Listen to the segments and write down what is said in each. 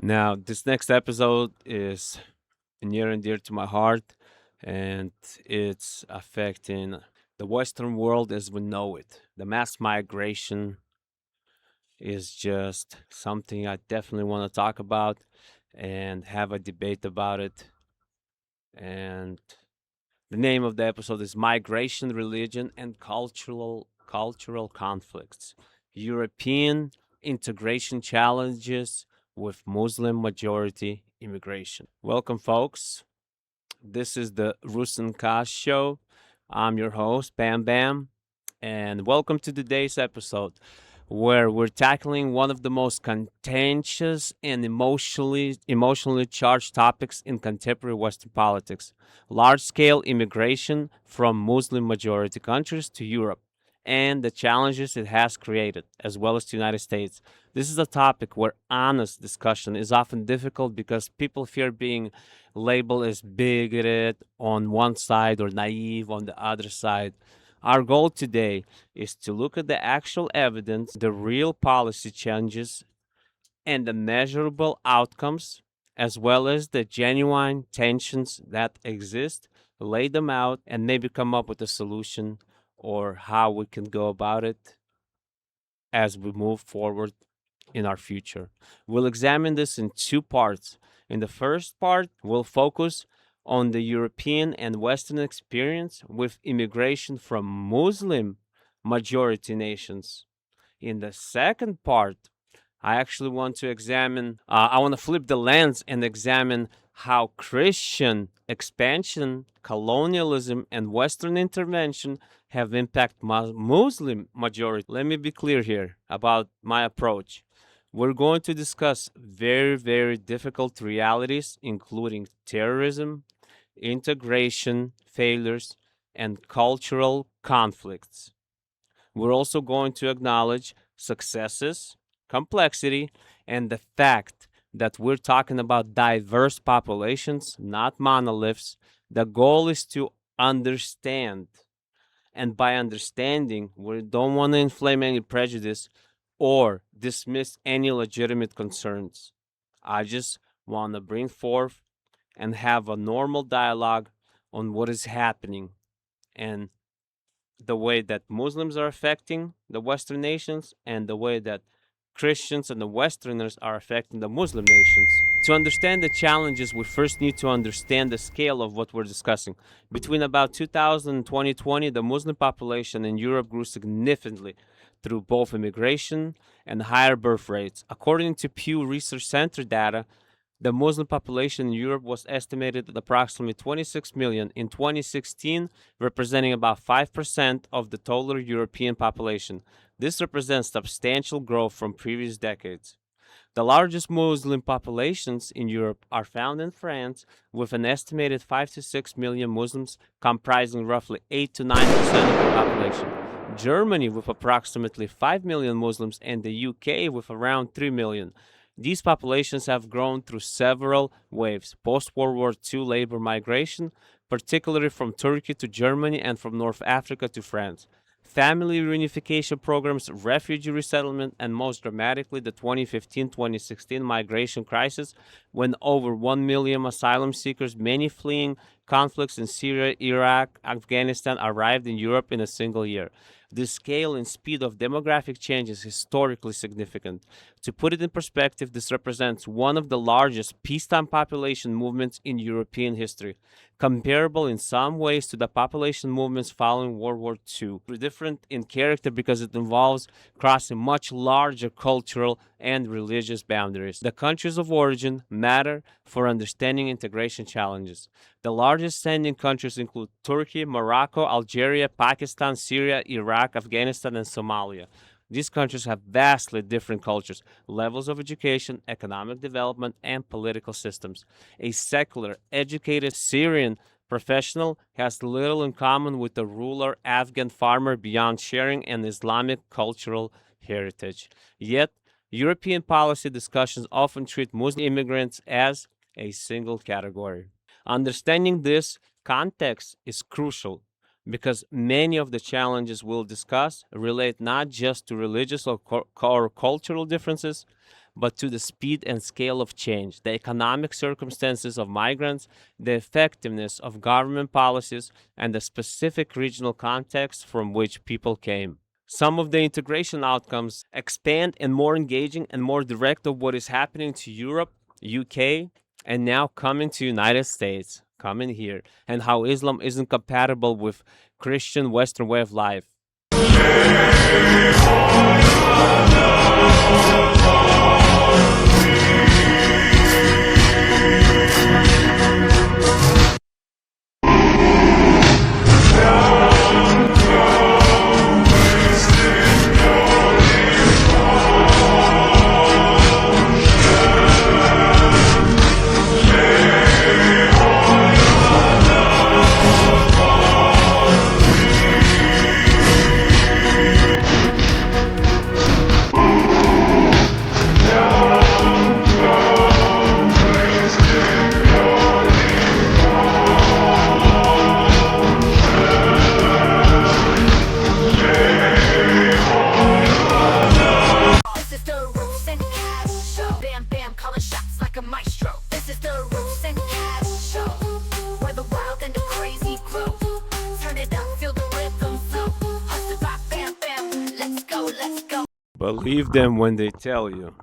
Now, this next episode is near and dear to my heart, and it's affecting the Western world as we know it. The mass migration is just something I definitely want to talk about and have a debate about it. And the name of the episode is Migration, Religion, and Cultural Conflicts. European integration challenges with Muslim majority immigration. Welcome, folks. This is the Rusin Kash Show. I'm your host, Bam Bam, and welcome to today's episode where we're tackling one of the most contentious and emotionally charged topics in contemporary Western politics: large-scale immigration from Muslim majority countries to Europe and the challenges it has created, as well as the United States. This is a topic where honest discussion is often difficult because people fear being labeled as bigoted on one side or naive on the other side. Our goal today is to look at the actual evidence, the real policy changes, and the measurable outcomes, as well as the genuine tensions that exist, lay them out, and maybe come up with a solution or how we can go about it as we move forward in our future. We'll examine this in two parts. In the first part, we'll focus on the European and Western experience with immigration from Muslim majority nations. In the second part, I actually want to I want to flip the lens and examine how Christian expansion, colonialism, and Western intervention have impacted Muslim majority. Let me be clear here about my approach. We're going to discuss very, very difficult realities, including terrorism, integration failures, and cultural conflicts. We're also going to acknowledge successes, complexity, and the fact that we're talking about diverse populations, not monoliths. The goal is to understand. And by understanding, we don't want to inflame any prejudice or dismiss any legitimate concerns. I just want to bring forth and have a normal dialogue on what is happening and the way that Muslims are affecting the Western nations and the way that Christians and the Westerners are affecting the Muslim nations. To understand the challenges, we first need to understand the scale of what we're discussing. Between about 2000 and 2020, the Muslim population in Europe grew significantly through both immigration and higher birth rates. According to Pew Research Center data, the Muslim population in Europe was estimated at approximately 26 million in 2016, representing about 5% of the total European population. This represents substantial growth from previous decades. The largest Muslim populations in Europe are found in France, with an estimated 5 to 6 million Muslims, comprising roughly 8 to 9% of the population. Germany, with approximately 5 million Muslims, and the UK, with around 3 million. These populations have grown through several waves: post World War II labor migration, particularly from Turkey to Germany and from North Africa to France, family reunification programs, refugee resettlement, and most dramatically, the 2015-2016 migration crisis, when over 1 million asylum seekers, many fleeing conflicts in Syria, Iraq, Afghanistan, arrived in Europe in a single year. The scale and speed of demographic change is historically significant. To put it in perspective, this represents one of the largest peacetime population movements in European history, comparable in some ways to the population movements following World War II. Different in character because it involves crossing much larger cultural and religious boundaries. The countries of origin matter for understanding integration challenges. The largest sending countries include Turkey, Morocco, Algeria, Pakistan, Syria, Iraq, Afghanistan, and Somalia. These countries have vastly different cultures, levels of education, economic development, and political systems. A secular, educated Syrian professional has little in common with a rural Afghan farmer beyond sharing an Islamic cultural heritage. Yet, European policy discussions often treat Muslim immigrants as a single category. Understanding this context is crucial because many of the challenges we'll discuss relate not just to religious or cultural differences, but to the speed and scale of change, the economic circumstances of migrants, the effectiveness of government policies, and the specific regional context from which people came. Some of the integration outcomes expand and more engaging and more direct of what is happening to Europe, UK, and now coming to United States, coming here, and how Islam isn't compatible with Christian Western way of life. This is the rules and cash show. Bam bam, calling shots like a maestro. This is the rules and cash show, where the wild and the crazy grow. Turn it up, feel the rhythm flow. Hustle rock, bam bam, let's go, let's go. Believe them when they tell you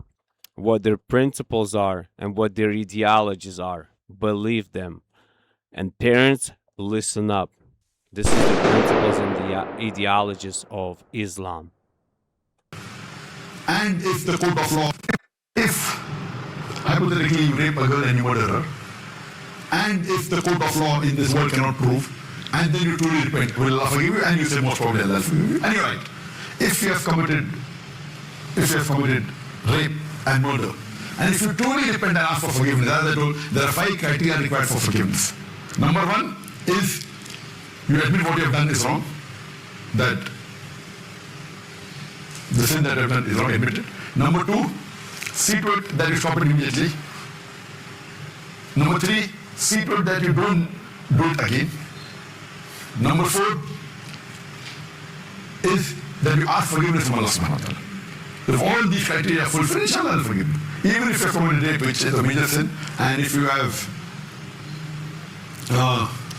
what their principles are and what their ideologies are. Believe them. And parents, listen up. This is the principles and the ideologies of Islam. And if the court of law, if hypothetically you rape a girl and you murder her, and if the court of law in this world cannot prove, and then you truly repent, will Allah forgive you? And you say most probably Allah will forgive you. And you're right. If you have committed rape and murder, and if you truly repent and ask for forgiveness, as I told, there are 5 criteria required for forgiveness. Number 1 is you admit what you have done is wrong, that the sin that you have done is wrong, admit it. Number 2, see to it that you stop it immediately. Number 3, see to it that you don't do it again. Number 4 is that you ask forgiveness from Allah subhanahu wa ta'ala. If all these criteria are fulfilled, inshallah will forgive you. Even if you have committed rape, which is a major sin, and if you have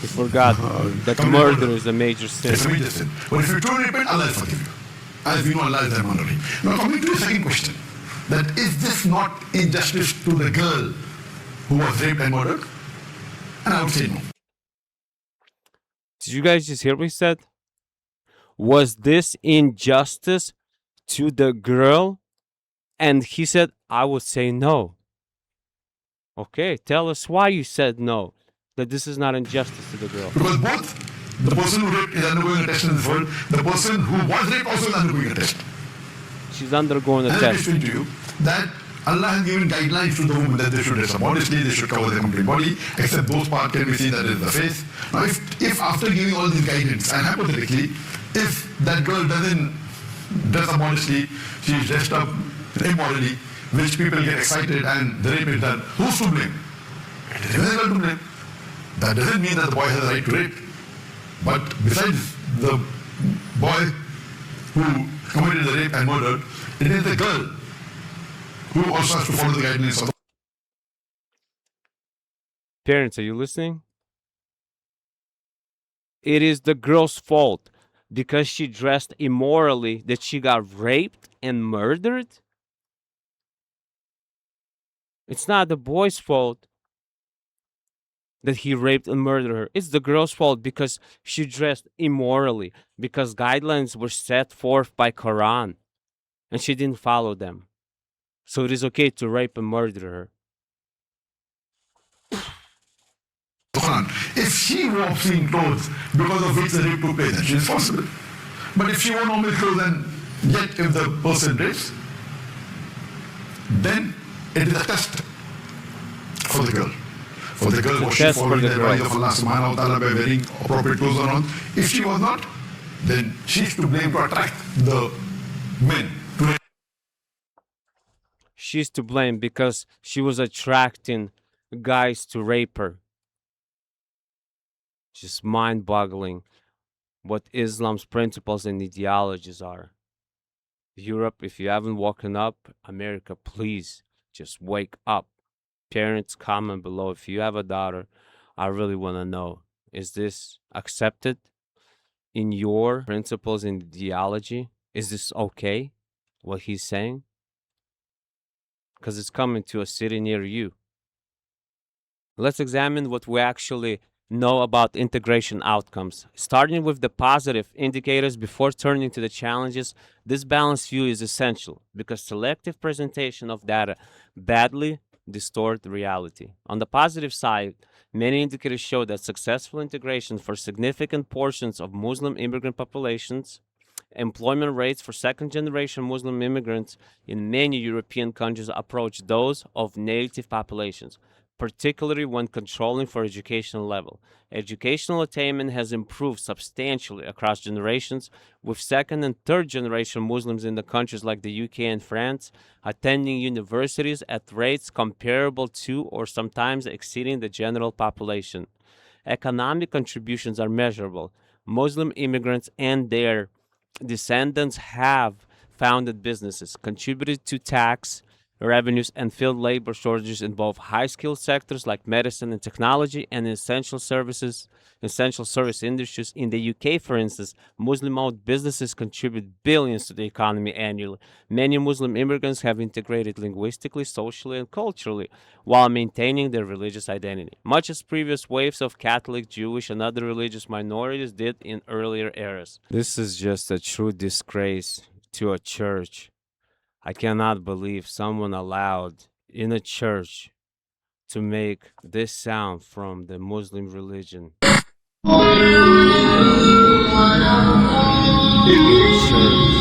You forgot that murder is a major sin. it's a major sin. But if you truly repent, Allah will forgive you. As we know, Allah is Rahman Rahim. Now coming to the second question, that is this not injustice to the girl who was raped and murdered? And I would say no. Did you guys just hear what he said? Was this injustice to the girl? And he said, I would say no. Okay, tell us why you said no. That this is not injustice to the girl. Because both the person who raped is undergoing a test in this world, the person who was raped also is undergoing a test. She's undergoing a And I test. explain to you that Allah has given guidelines to the woman that they should dress up modestly, they should cover their complete body, except those parts can be seen that is the face. Now, if after giving all these guidance, and hypothetically, if that girl doesn't dress up modestly, she is dressed up immorally, which people get excited and the rape is done, who's to blame? It is the girl to blame. That doesn't mean that the boy has a right to rape. But besides the boy who committed the rape and murder, it is the girl who also has to follow the guidelines of the Parents, are you listening? It is the girl's fault because she dressed immorally that she got raped and murdered. It's not the boy's fault that he raped and murdered her. It's the girl's fault because she dressed immorally, because guidelines were set forth by Quran and she didn't follow them. So it is okay to rape and murder her. Quran. If she wore obscene clothes because of which the rape took place, then she is responsible. But if she wore normal clothes and yet if the person rapes, then it is a test for the girl. For the girl, was she test for following the the girl. advice of Allah subhanahu wa ta'ala by wearing appropriate clothes or not? If she was not, then she's to blame to attract the men to rape. She's to blame because she was attracting guys to rape her. Just mind boggling what Islam's principles and ideologies are. Europe, if you haven't woken up, America, please just wake up. Parents, comment below if you have a daughter. I really want to know, is this accepted in your principles and ideology? Is this okay, what he's saying? Because it's coming to a city near you. Let's examine what we actually know about integration outcomes. Starting with the positive indicators before turning to the challenges, this balanced view is essential because selective presentation of data badly distort reality. On the positive side, many indicators show that successful integration for significant portions of Muslim immigrant populations, employment rates for second generation Muslim immigrants in many European countries approach those of native populations, particularly when controlling for educational level. Educational attainment has improved substantially across generations, with second and third generation Muslims in the countries like the UK and France attending universities at rates comparable to or sometimes exceeding the general population. Economic contributions are measurable. Muslim immigrants and their descendants have founded businesses, contributed to tax revenues, and filled labor shortages in both high-skilled sectors like medicine and technology and essential service industries. In the UK, for instance, Muslim-owned businesses contribute billions to the economy annually. Many Muslim immigrants have integrated linguistically, socially, and culturally while maintaining their religious identity, much as previous waves of Catholic, Jewish, and other religious minorities did in earlier eras. This is just a true disgrace to a church. I cannot believe someone allowed in a church to make this sound from the Muslim religion. In a church.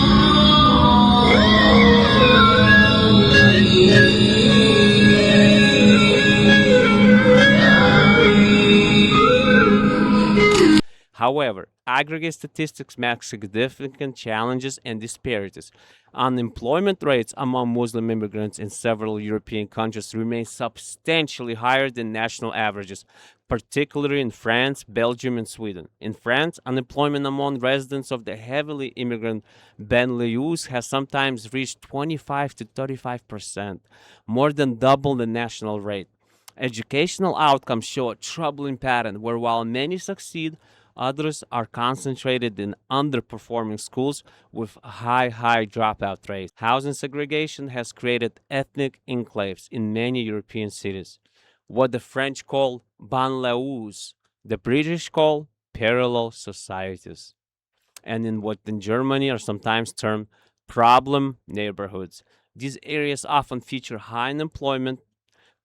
However, aggregate statistics mark significant challenges and disparities. Unemployment rates among Muslim immigrants in several European countries remain substantially higher than national averages, particularly in France, Belgium, and Sweden. In France, unemployment among residents of the heavily immigrant Benelux has sometimes reached 25 to 35%, more than double the national rate. Educational outcomes show a troubling pattern where while many succeed, others are concentrated in underperforming schools with high dropout rates. Housing segregation has created ethnic enclaves in many European cities. What the French call banlieues, the British call parallel societies, and in what in Germany are sometimes termed problem neighborhoods. These areas often feature high unemployment,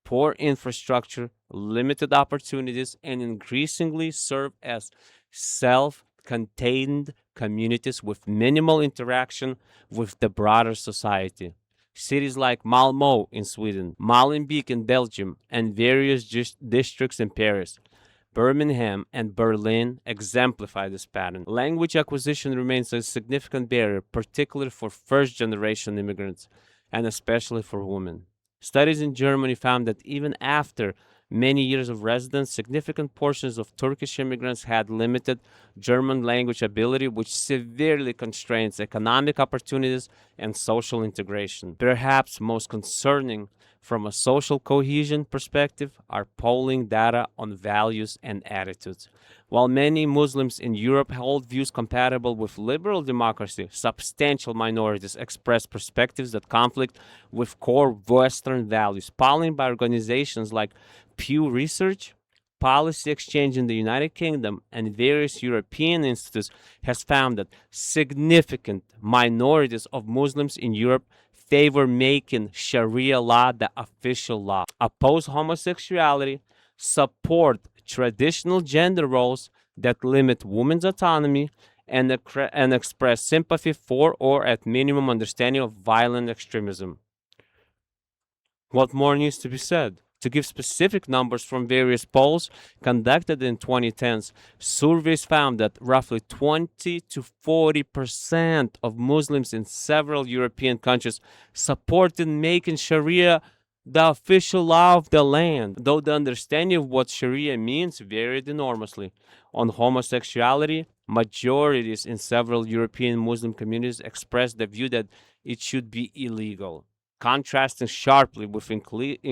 poor infrastructure, limited opportunities, and increasingly serve as self contained communities with minimal interaction with the broader society. Cities like Malmö in Sweden, Molenbeek in Belgium, and various districts in Paris, Birmingham, and Berlin exemplify this pattern. Language acquisition remains a significant barrier, particularly for first generation immigrants, and especially for women. Studies in Germany found that even after many years of residence, significant portions of Turkish immigrants had limited German language ability, which severely constrains economic opportunities and social integration. Perhaps most concerning from a social cohesion perspective are polling data on values and attitudes. While many Muslims in Europe hold views compatible with liberal democracy, substantial minorities express perspectives that conflict with core Western values. Polling by organizations like Pew Research, Policy Exchange in the United Kingdom, and various European institutes has found that significant minorities of Muslims in Europe favor making Sharia law the official law, oppose homosexuality, support traditional gender roles that limit women's autonomy, and express sympathy for or at minimum understanding of violent extremism. What more needs to be said? To give specific numbers from various polls conducted in 2010s, surveys found that roughly 20 to 40% of Muslims in several European countries supported making Sharia the official law of the land, though the understanding of what Sharia means varied enormously. On homosexuality, majorities in several European Muslim communities expressed the view that it should be illegal, contrasting sharply with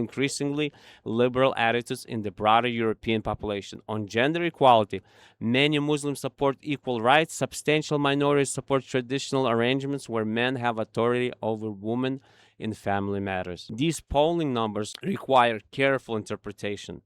increasingly liberal attitudes in the broader European population. On gender equality, many Muslims support equal rights. Substantial minorities support traditional arrangements where men have authority over women in family matters. These polling numbers require careful interpretation.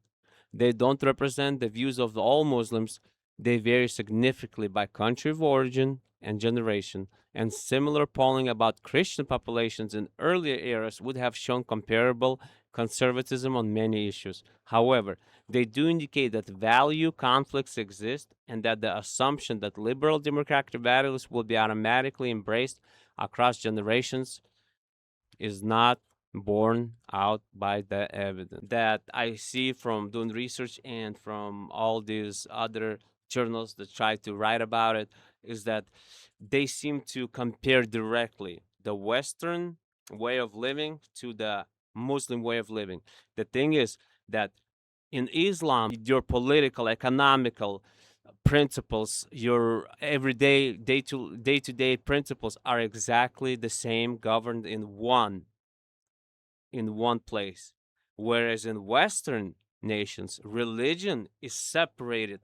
They don't represent the views of all Muslims. They vary significantly by country of origin and generation, and similar polling about Christian populations in earlier eras would have shown comparable conservatism on many issues. However, they do indicate that value conflicts exist and that the assumption that liberal democratic values will be automatically embraced across generations is not borne out by the evidence that I see from doing research and from all these other journals that try to write about it, is that they seem to compare directly the Western way of living to the Muslim way of living. The thing is that in Islam, your political, economical principles, your everyday, day to day principles are exactly the same, governed in one place. Whereas in Western nations, religion is separated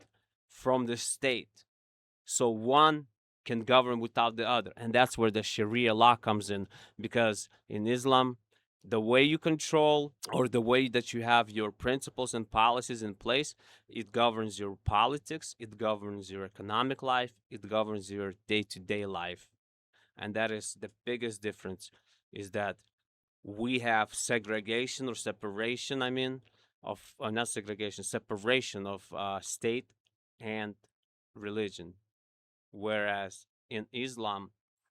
from the state. So one can govern without the other. And that's where the Sharia law comes in. Because in Islam, the way you control or the way that you have your principles and policies in place, it governs your politics, it governs your economic life, it governs your day-to-day life. And that is the biggest difference, is that we have segregation or separation, I mean, of not segregation, separation of state and religion. Whereas in Islam,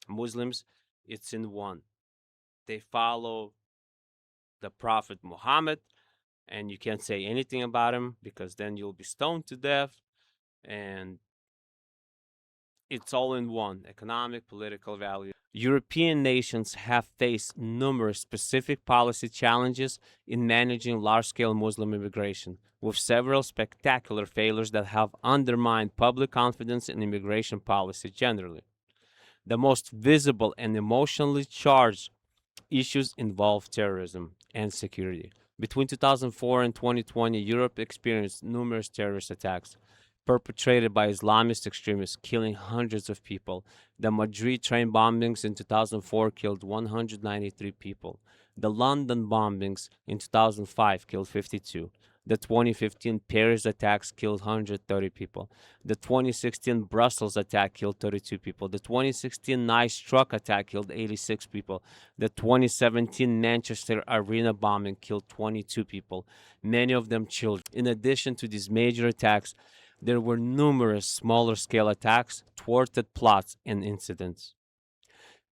Muslims, it's in one. They follow the Prophet Muhammad, and you can't say anything about him because then you'll be stoned to death. And it's all in one: economic, political value. European nations have faced numerous specific policy challenges in managing large scale Muslim immigration, with several spectacular failures that have undermined public confidence in immigration policy generally. The most visible and emotionally charged issues involve terrorism and security. Between 2004 and 2020, Europe experienced numerous terrorist attacks perpetrated by Islamist extremists, killing hundreds of people. The Madrid train bombings in 2004 killed 193 people. The London bombings in 2005 killed 52. The 2015 Paris attacks killed 130 people. The 2016 Brussels attack killed 32 people. The 2016 Nice truck attack killed 86 people. The 2017 Manchester Arena bombing killed 22 people, many of them children. In addition to these major attacks, there were numerous smaller scale attacks, thwarted plots, and incidents.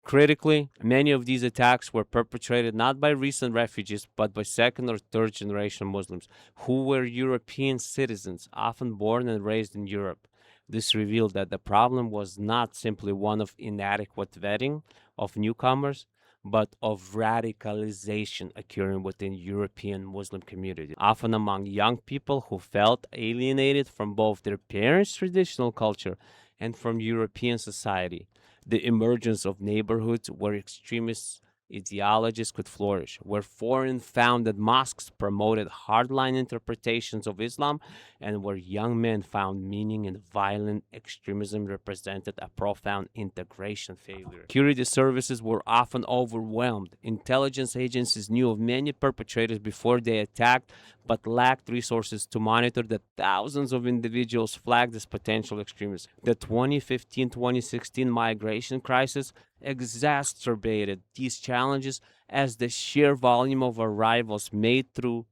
Critically, many of these attacks were perpetrated not by recent refugees, but by second or third generation Muslims who were European citizens, often born and raised in Europe. This revealed that the problem was not simply one of inadequate vetting of newcomers, but of radicalization occurring within European Muslim communities, often among young people who felt alienated from both their parents' traditional culture and from European society. The emergence of neighborhoods where extremist ideologies could flourish, where foreign founded mosques promoted hardline interpretations of Islam, and where young men found meaning in violent extremism represented a profound integration failure. Security services were often overwhelmed. Intelligence agencies knew of many perpetrators before they attacked, but lacked resources to monitor the thousands of individuals flagged as potential extremists. The 2015-2016 migration crisis exacerbated these challenges as the sheer volume of arrivals made through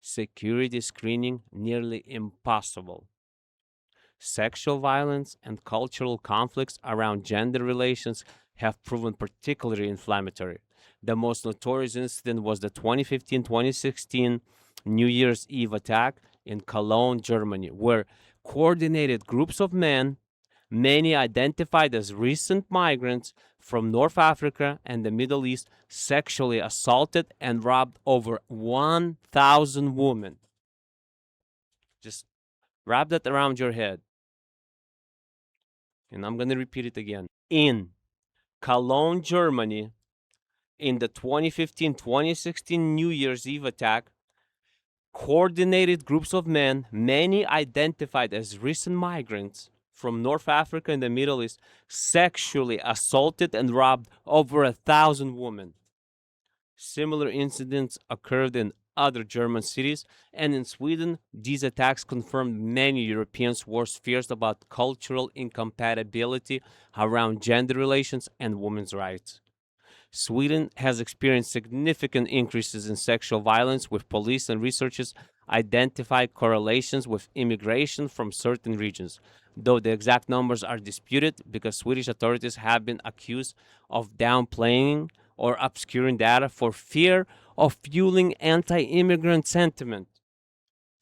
security screening nearly impossible. Sexual violence and cultural conflicts around gender relations have proven particularly inflammatory. The most notorious incident was the 2015-2016 New Year's Eve attack in Cologne, Germany, where coordinated groups of men, many identified as recent migrants from North Africa and the Middle East, sexually assaulted and robbed over 1,000 women. Just wrap that around your head. And I'm going to repeat it again. In Cologne, Germany, In the 2015-2016 New Year's Eve attack, coordinated groups of men, many identified as recent migrants from North Africa and the Middle East, sexually assaulted and robbed over 1,000 women. Similar incidents occurred in other German cities, and in Sweden, these attacks confirmed many Europeans' worst fears about cultural incompatibility around gender relations and women's rights. Sweden has experienced significant increases in sexual violence, with police and researchers identified correlations with immigration from certain regions, though the exact numbers are disputed because Swedish authorities have been accused of downplaying or obscuring data for fear of fueling anti immigrant sentiment.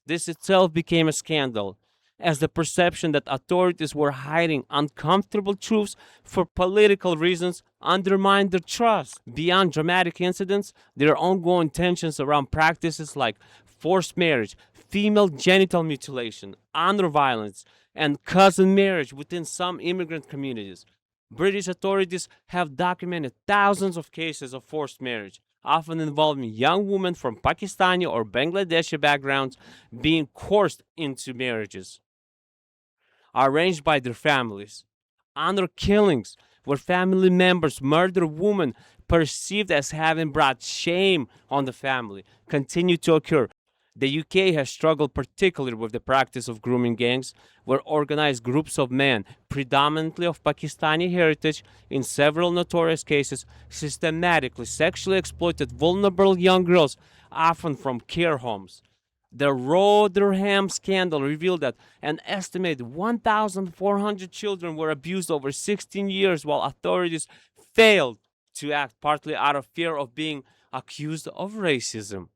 This itself became a scandal, as the perception that authorities were hiding uncomfortable truths for political reasons undermined their trust. Beyond dramatic incidents, there are ongoing tensions around practices like forced marriage, female genital mutilation, honor violence, and cousin marriage within some immigrant communities. British authorities have documented thousands of cases of forced marriage, often involving young women from Pakistani or Bangladeshi backgrounds being coerced into marriages arranged by their families. Honor killings, where family members murder women perceived as having brought shame on the family, continue to occur. The UK has struggled particularly with the practice of grooming gangs, where organized groups of men, predominantly of Pakistani heritage, in several notorious cases, systematically sexually exploited vulnerable young girls, often from care homes. The Rotherham scandal revealed that an estimated 1,400 children were abused over 16 years, while authorities failed to act, partly out of fear of being accused of racism.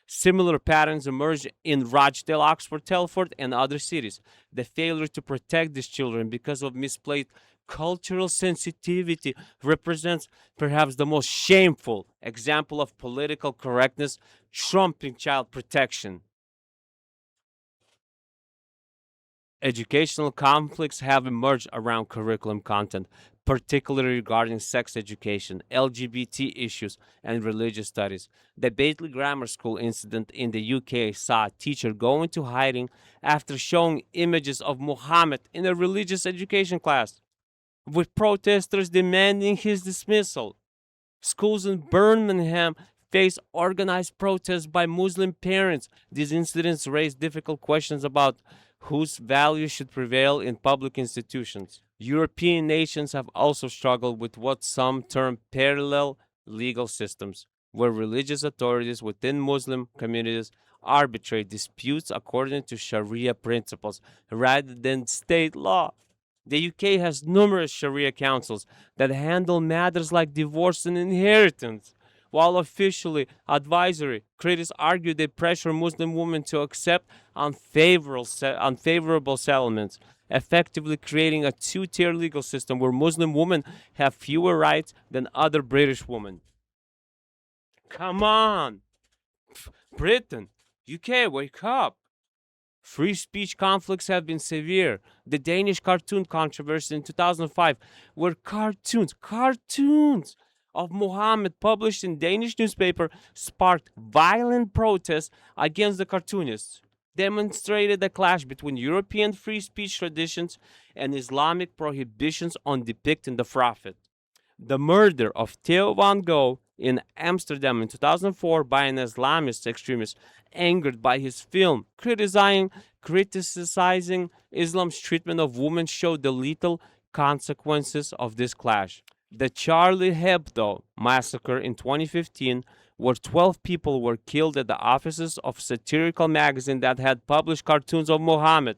Similar patterns emerged in Rochdale, Oxford, Telford, and other cities. The failure to protect these children because of misplaced cultural sensitivity represents perhaps the most shameful example of political correctness trumping child protection. Educational conflicts have emerged around curriculum content, particularly regarding sex education, LGBT issues, and religious studies. The Batley Grammar School incident in the UK saw a teacher go into hiding after showing images of Muhammad in a religious education class, with protesters demanding his dismissal. Schools in Birmingham face organized protests by Muslim parents. These incidents raise difficult questions about whose values should prevail in public institutions. European nations have also struggled with what some term parallel legal systems, where religious authorities within Muslim communities arbitrate disputes according to Sharia principles rather than state law. The UK has numerous Sharia councils that handle matters like divorce and inheritance, while officially advisory. Critics argue they pressure Muslim women to accept unfavorable settlements, effectively creating a two-tier legal system where Muslim women have fewer rights than other British women. Come on, Britain, UK, wake up! Free speech conflicts have been severe. The Danish cartoon controversy in 2005, where cartoons of Muhammad published in Danish newspaper sparked violent protests against the cartoonists, demonstrated a clash between European free speech traditions and Islamic prohibitions on depicting the Prophet. The murder of Theo van Gogh in Amsterdam in 2004 by an Islamist extremist angered by his film criticizing Islam's treatment of women showed the lethal consequences of this clash. The Charlie Hebdo massacre in 2015, where 12 people were killed at the offices of satirical magazine that had published cartoons of Muhammad,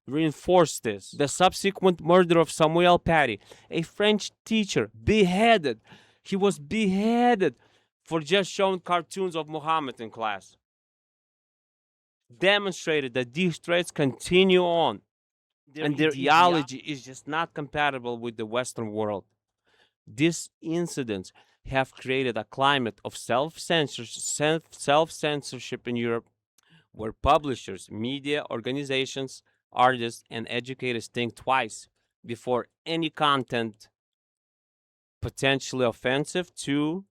reinforced this. The subsequent murder of Samuel Paty, a French teacher, beheaded. He was beheaded for just showing cartoons of Muhammad in class. Demonstrated that these threats continue on, and their ideology is just not compatible with the Western world. These incidents have created a climate of self-censorship in Europe, where publishers, media organizations, artists, and educators think twice before any content potentially offensive to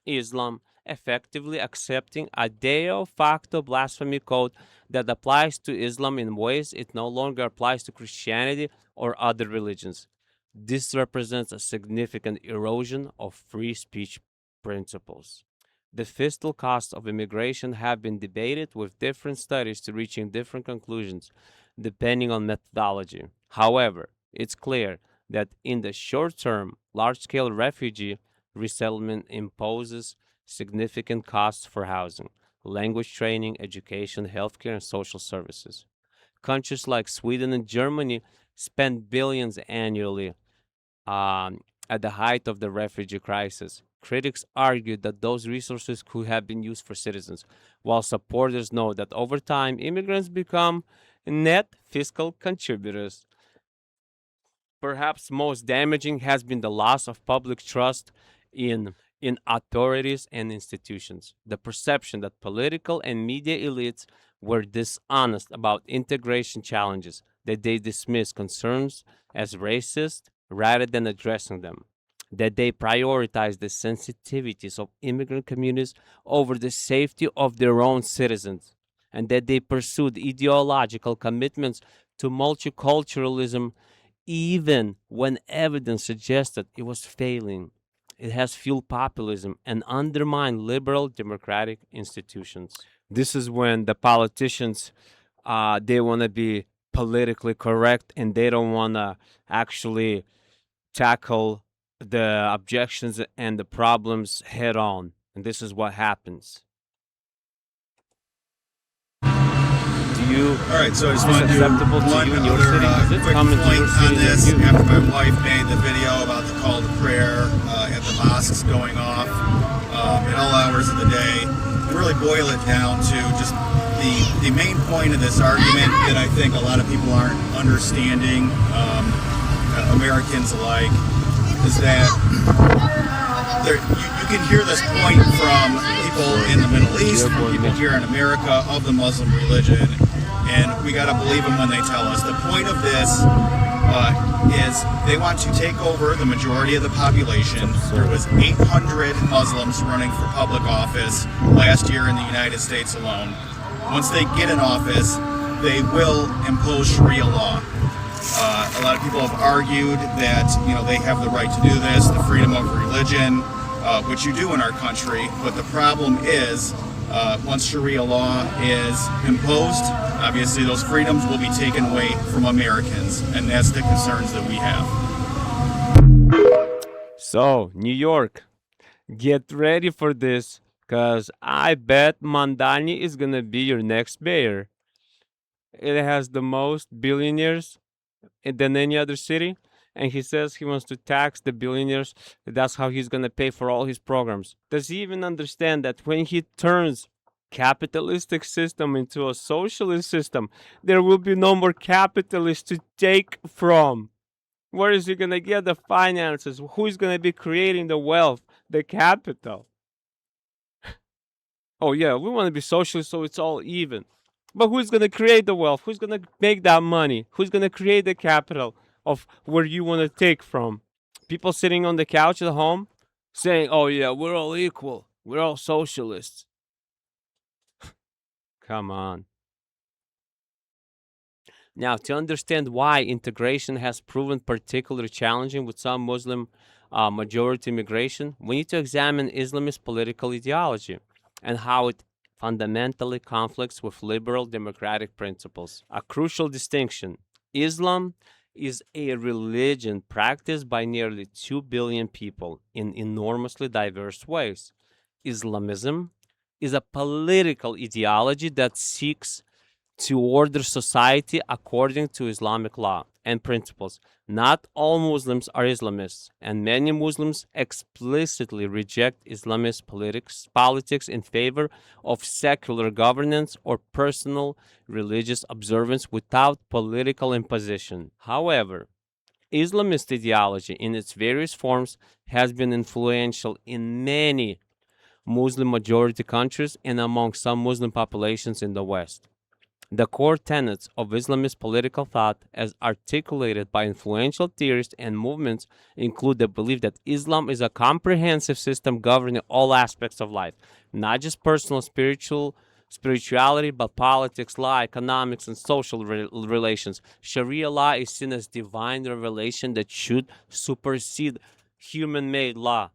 Islam, effectively accepting a de facto blasphemy code that applies to Islam in ways it no longer applies to Christianity or other religions. This represents a significant erosion of free speech principles. The fiscal costs of immigration have been debated with different studies to reaching different conclusions depending on methodology. However, it's clear that in the short term, large scale refugee resettlement imposes significant costs for housing, language training, education, healthcare, and social services. Countries like Sweden and Germany spend billions annually at the height of the refugee crisis. Critics argue that those resources could have been used for citizens, while supporters know that over time immigrants become net fiscal contributors. Perhaps most damaging has been the loss of public trust in authorities and institutions. The perception that political and media elites were dishonest about integration challenges, that they dismissed concerns as racist rather than addressing them, that they prioritized the sensitivities of immigrant communities over the safety of their own citizens, and that they pursued ideological commitments to multiculturalism even when evidence suggested it was failing. It has fueled populism and undermined liberal democratic institutions. This is when the politicians they want to be politically correct and they don't want to actually tackle the objections and the problems head on. And this is what happens. Do you All right, so I just is this want to do acceptable to one you in your other city? Is it quick coming to point your on city near this. you? After my wife made the video about the call to prayer at the mosques going off at all hours of the day, really boil it down to just the main point of this argument that I think a lot of people aren't understanding, Americans alike, is that you can hear this point from people in the Middle East, from people here in America of the Muslim religion, and we got to believe them when they tell us. The point of this is they want to take over the majority of the population. There was 800 Muslims running for public office last year in the United States alone. Once they get in office, they will impose Sharia law. A lot of people have argued that they have the right to do this, the freedom of religion, which you do in our country. But the problem is, once Sharia law is imposed, obviously those freedoms will be taken away from Americans, and that's the concerns that we have. So, New York, get ready for this, because I bet Mandani is going to be your next mayor. It has the most billionaires than any other city. And he says he wants to tax the billionaires. That's how he's going to pay for all his programs. Does he even understand that when he turns capitalistic system into a socialist system, there will be no more capitalists to take from? Where is he going to get the finances? Who's going to be creating the wealth, the capital? Oh, yeah, we want to be socialist so it's all even. But who's going to create the wealth? Who's going to make that money? Who's going to create the capital of where you want to take from? People sitting on the couch at home saying, oh, yeah, we're all equal. We're all socialists. Come on. Now, to understand why integration has proven particularly challenging with some Muslim majority immigration, we need to examine Islamist political ideology and how it fundamentally conflicts with liberal democratic principles. A crucial distinction: Islam is a religion practiced by nearly 2 billion people in enormously diverse ways. Islamism is a political ideology that seeks to order society according to Islamic law and principles. Not all Muslims are Islamists, and many Muslims explicitly reject Islamist politics in favor of secular governance or personal religious observance without political imposition. However, Islamist ideology in its various forms has been influential in many Muslim majority countries and among some Muslim populations in the West. The core tenets of Islamist political thought, as articulated by influential theorists and movements, include the belief that Islam is a comprehensive system governing all aspects of life, not just personal spirituality, but politics, law, economics, and social relations. Sharia law is seen as divine revelation that should supersede human-made law.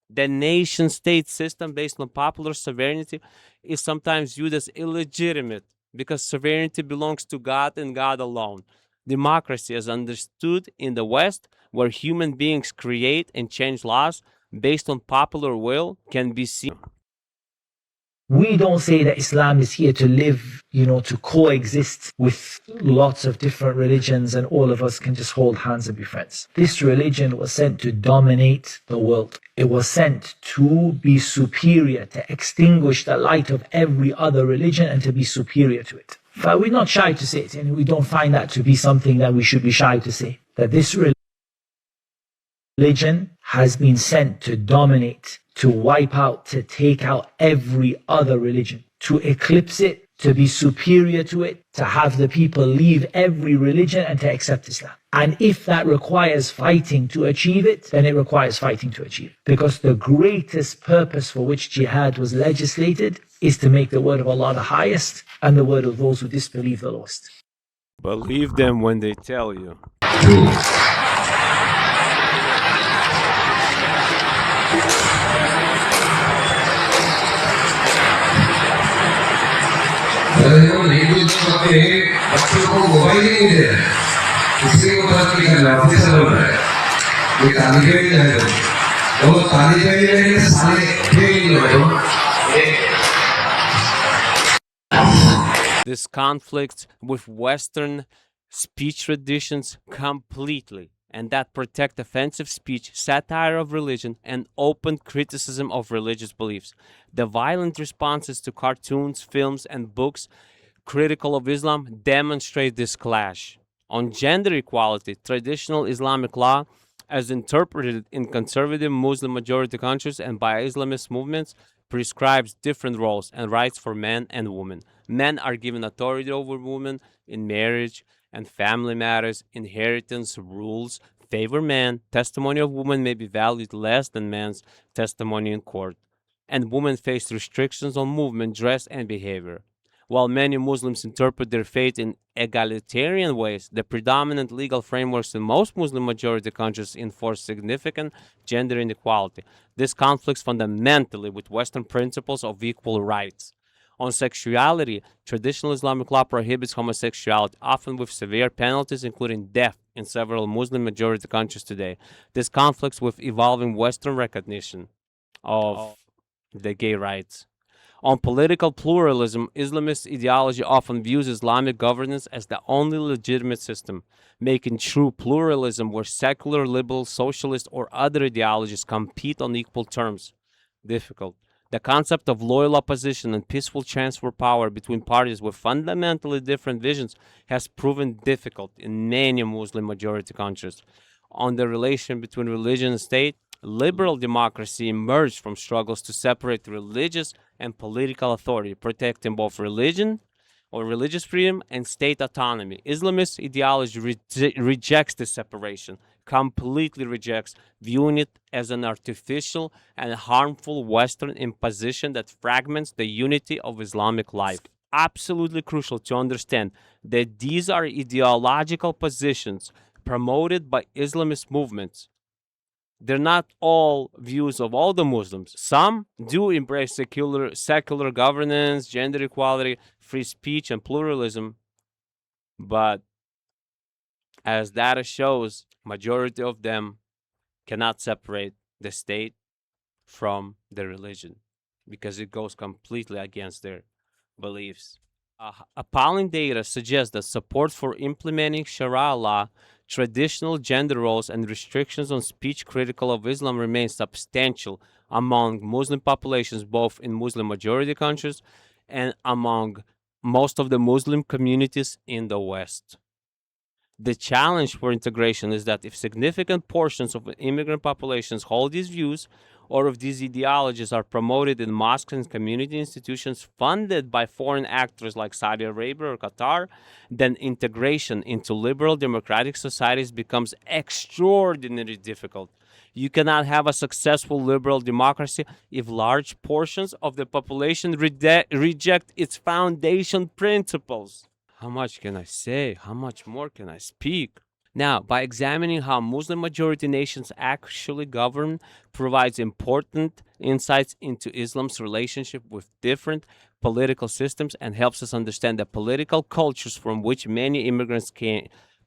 The nation state system based on popular sovereignty is sometimes viewed as illegitimate because sovereignty belongs to God and God alone. Democracy, as understood in the West, where human beings create and change laws based on popular will, can be seen. We don't say that Islam is here to live, to coexist with lots of different religions and all of us can just hold hands and be friends. This religion was sent to dominate the world. It was sent to be superior, to extinguish the light of every other religion and to be superior to it. But we're not shy to say it, and we don't find that to be something that we should be shy to say. That this religion has been sent to dominate, to wipe out, to take out every other religion, to eclipse it, to be superior to it, to have the people leave every religion and to accept Islam. And if that requires fighting to achieve it, then it requires fighting to achieve it. Because the greatest purpose for which jihad was legislated is to make the word of Allah the highest and the word of those who disbelieve the lowest. Believe them when they tell you. बच्चों को mobile ही नहीं दे रहे, इसलिए वो बात नहीं कर रहा, ऑफिसर बोल रहा है, ये तालिबे भी नहीं है, वो तालिबे भी नहीं है, साले भी नहीं है, This conflicts with Western speech traditions completely, and that protect offensive speech, satire of religion, and open criticism of religious beliefs. The violent responses to cartoons, films, and books critical of Islam demonstrate this clash. On gender equality, traditional Islamic law, as interpreted in conservative Muslim majority countries and by Islamist movements, prescribes different roles and rights for men and women. Men are given authority over women in marriage and family matters, inheritance rules favor men, testimony of women may be valued less than men's testimony in court, and women face restrictions on movement, dress, and behavior. While many Muslims interpret their faith in egalitarian ways, the predominant legal frameworks in most Muslim majority countries enforce significant gender inequality. This conflicts fundamentally with Western principles of equal rights. On sexuality, traditional Islamic law prohibits homosexuality, often with severe penalties, including death, in several Muslim majority countries today. This conflicts with evolving Western recognition of the gay rights. On political pluralism, Islamist ideology often views Islamic governance as the only legitimate system, making true pluralism where secular, liberal, socialist, or other ideologies compete on equal terms difficult. The concept of loyal opposition and peaceful transfer of power between parties with fundamentally different visions has proven difficult in many Muslim majority countries. On the relation between religion and state, liberal democracy emerged from struggles to separate religious and political authority, protecting both religion or religious freedom and state autonomy. Islamist ideology rejects this separation, completely rejects, viewing it as an artificial and harmful Western imposition that fragments the unity of Islamic life. Absolutely crucial to understand that these are ideological positions promoted by Islamist movements. They're not all views of all the Muslims. Some do embrace secular governance, gender equality, free speech, and pluralism. But as data shows, majority of them cannot separate the state from the religion because it goes completely against their beliefs. Appalling data suggests that support for implementing Sharia law, traditional gender roles, and restrictions on speech critical of Islam remain substantial among Muslim populations, both in Muslim majority countries and among most of the Muslim communities in the West. The challenge for integration is that if significant portions of immigrant populations hold these views, or if these ideologies are promoted in mosques and community institutions funded by foreign actors like Saudi Arabia or Qatar, then integration into liberal democratic societies becomes extraordinarily difficult. You cannot have a successful liberal democracy if large portions of the population reject its foundation principles. How much can I say? How much more can I speak? Now, by examining how Muslim majority nations actually govern, provides important insights into Islam's relationship with different political systems and helps us understand the political cultures from which many immigrants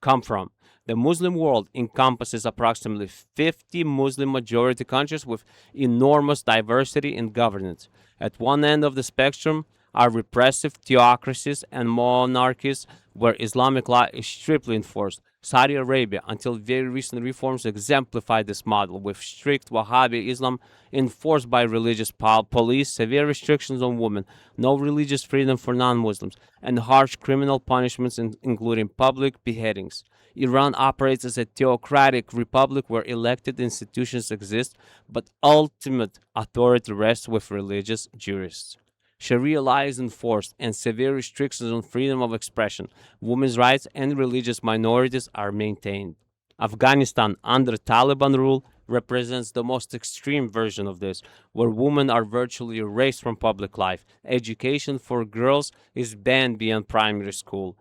come from. The Muslim world encompasses approximately 50 Muslim majority countries with enormous diversity in governance. At one end of the spectrum are repressive theocracies and monarchies where Islamic law is strictly enforced. Saudi Arabia, until very recent reforms, exemplified this model, with strict Wahhabi Islam enforced by religious police, severe restrictions on women, no religious freedom for non-Muslims, and harsh criminal punishments, including public beheadings. Iran operates as a theocratic republic where elected institutions exist, but ultimate authority rests with religious jurists. Sharia law is enforced, and severe restrictions on freedom of expression, women's rights, and religious minorities are maintained. Afghanistan, under Taliban rule, represents the most extreme version of this, where women are virtually erased from public life. Education for girls is banned beyond primary school.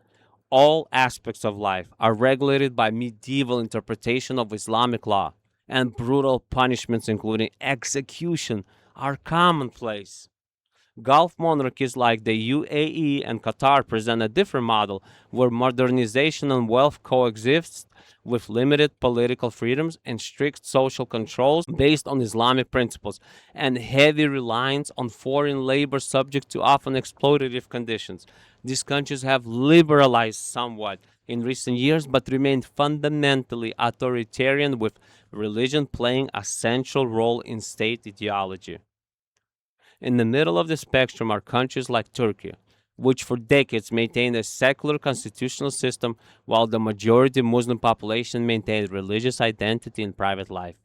All aspects of life are regulated by medieval interpretation of Islamic law, and brutal punishments, including execution, are commonplace. Gulf monarchies like the UAE and Qatar present a different model where modernization and wealth coexist with limited political freedoms and strict social controls based on Islamic principles, and heavy reliance on foreign labor subject to often exploitative conditions. These countries have liberalized somewhat in recent years but remain fundamentally authoritarian, with religion playing a central role in state ideology. In the middle of the spectrum are countries like Turkey, which for decades maintained a secular constitutional system while the majority Muslim population maintained religious identity and private life.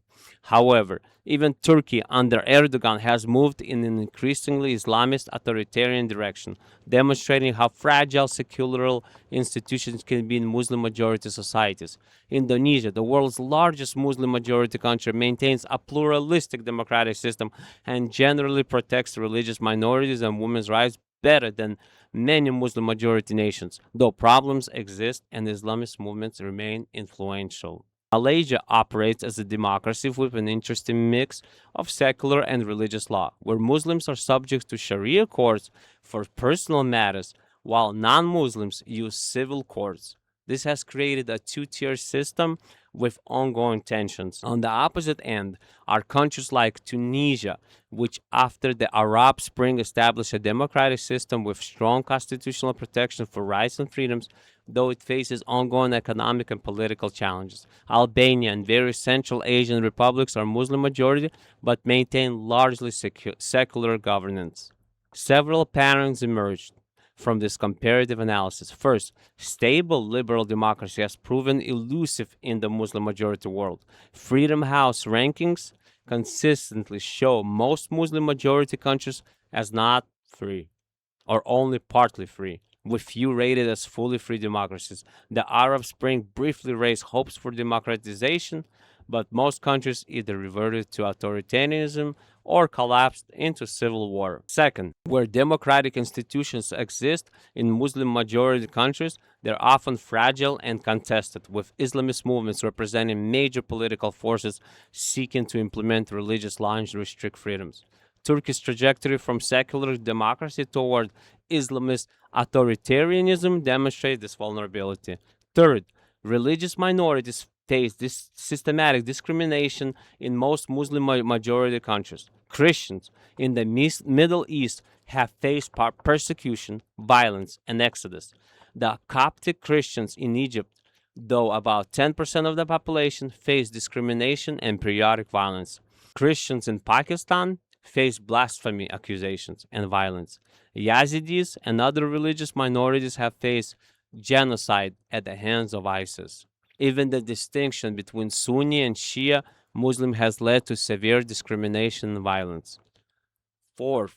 However, even Turkey under Erdogan has moved in an increasingly Islamist authoritarian direction, demonstrating how fragile secular institutions can be in Muslim majority societies. Indonesia, the world's largest Muslim majority country, maintains a pluralistic democratic system and generally protects religious minorities and women's rights better than many Muslim majority nations, though problems exist and Islamist movements remain influential. Malaysia operates as a democracy with an interesting mix of secular and religious law, where Muslims are subject to Sharia courts for personal matters, while non Muslims use civil courts. This has created a two-tier system with ongoing tensions. On the opposite end are countries like Tunisia, which after the Arab Spring established a democratic system with strong constitutional protection for rights and freedoms, though it faces ongoing economic and political challenges. Albania and various Central Asian republics are Muslim majority but maintain largely secular governance. Several patterns emerged from this comparative analysis. First, stable liberal democracy has proven elusive in the Muslim majority world. Freedom House rankings consistently show most Muslim majority countries as not free or only partly free, with few rated as fully free democracies. The Arab Spring briefly raised hopes for democratization, but most countries either reverted to authoritarianism or collapsed into civil war. Second, where democratic institutions exist in Muslim majority countries, they're often fragile and contested, with Islamist movements representing major political forces seeking to implement religious law and restrict freedoms. Turkey's trajectory from secular democracy toward Islamist authoritarianism demonstrates this vulnerability. Third, religious minorities face this systematic discrimination in most Muslim majority countries. Christians in the Middle East have faced persecution, violence, and exodus. The Coptic Christians in Egypt, though about 10% of the population, face discrimination and periodic violence. Christians in Pakistan face blasphemy accusations and violence. Yazidis and other religious minorities have faced genocide at the hands of ISIS. Even the distinction between Sunni and Shia Muslim has led to severe discrimination and violence. Fourth,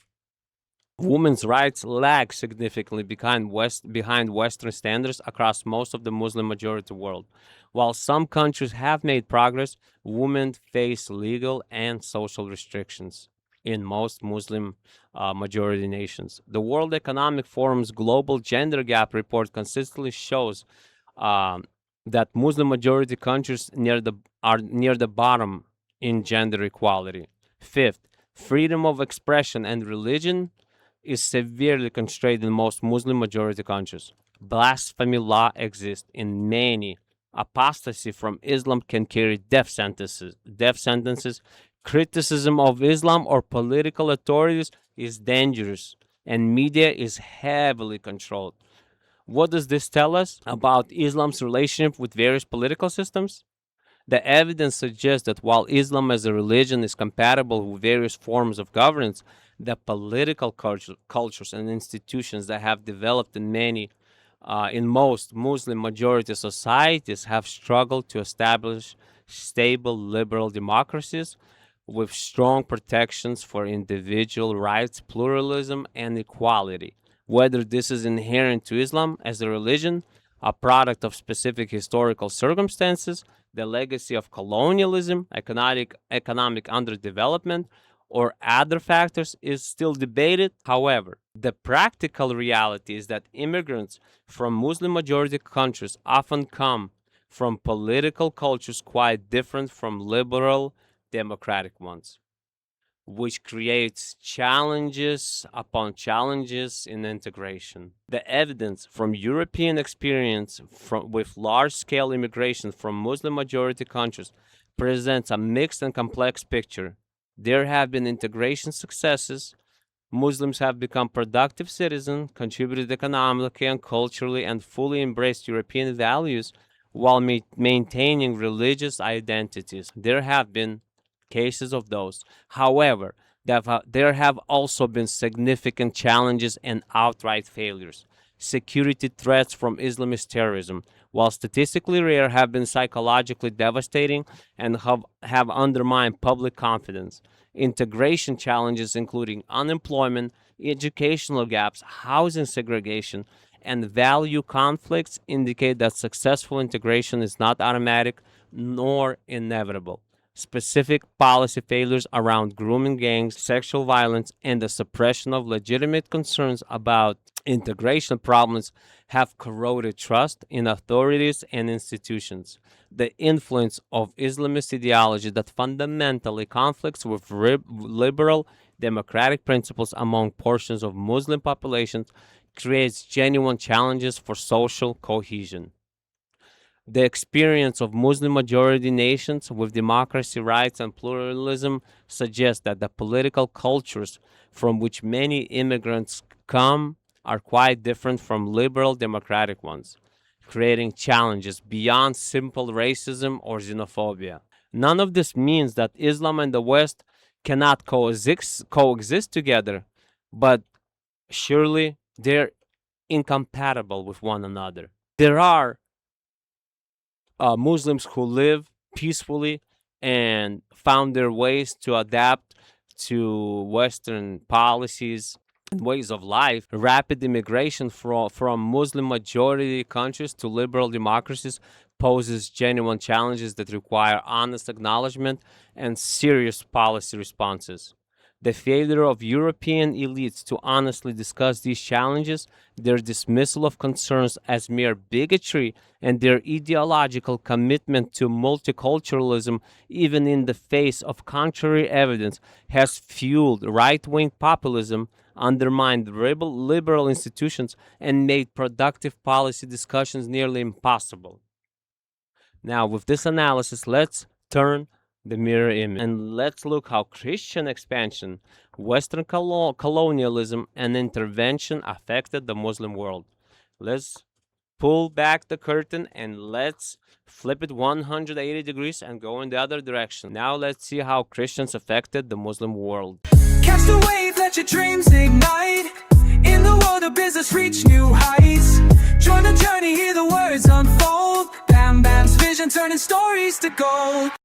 women's rights lag significantly behind Western standards across most of the Muslim majority world. While some countries have made progress, women face legal and social restrictions in most Muslim majority nations. The World Economic Forum's Global Gender Gap report consistently shows um, that Muslim majority countries are near the bottom in gender equality. Fifth, freedom of expression and religion is severely constrained in most Muslim majority countries. Blasphemy law exists in many. Apostasy from Islam can carry death sentences. Criticism of Islam or political authorities is dangerous, and media is heavily controlled. What does this tell us about Islam's relationship with various political systems? The evidence suggests that while Islam as a religion is compatible with various forms of governance, the political cultures and institutions that have developed in most Muslim majority societies have struggled to establish stable liberal democracies with strong protections for individual rights, pluralism, and equality. Whether this is inherent to Islam as a religion, a product of specific historical circumstances, the legacy of colonialism, economic underdevelopment, or other factors is still debated. However, the practical reality is that immigrants from Muslim majority countries often come from political cultures quite different from liberal democratic ones, which creates challenges upon challenges in integration. The evidence from European experience with large-scale immigration from Muslim-majority countries presents a mixed and complex picture. There have been integration successes. Muslims have become productive citizens, contributed economically and culturally, and fully embraced European values while maintaining religious identities. There have been cases of those. However, there have also been significant challenges and outright failures. Security threats from Islamist terrorism, while statistically rare, have been psychologically devastating and have undermined public confidence. Integration challenges, including unemployment, educational gaps, housing segregation, and value conflicts, indicate that successful integration is not automatic nor inevitable. Specific policy failures around grooming gangs, sexual violence, and the suppression of legitimate concerns about integration problems have corroded trust in authorities and institutions. The influence of Islamist ideology that fundamentally conflicts with liberal democratic principles among portions of Muslim populations creates genuine challenges for social cohesion. The experience of Muslim majority nations with democracy, rights, and pluralism suggests that the political cultures from which many immigrants come are quite different from liberal democratic ones, creating challenges beyond simple racism or xenophobia. None of this means that Islam and the West cannot coexist together, but surely they're incompatible with one another. There are Muslims who live peacefully and found their ways to adapt to Western policies and ways of life. Rapid immigration from Muslim majority countries to liberal democracies poses genuine challenges that require honest acknowledgement and serious policy responses. The failure of European elites to honestly discuss these challenges, their dismissal of concerns as mere bigotry, and their ideological commitment to multiculturalism, even in the face of contrary evidence, has fueled right-wing populism, undermined liberal institutions, and made productive policy discussions nearly impossible. Now, with this analysis, let's turn the mirror image and let's look how Christian expansion, Western colonialism, and intervention affected the Muslim world. Let's pull back the curtain and let's flip it 180 degrees and go in the other direction. Now let's see how Christians affected the Muslim world. Catch the wave, let your dreams ignite. In the world of business, reach new heights. Join the journey, hear the words unfold. Bam Bam's vision, turning stories to gold.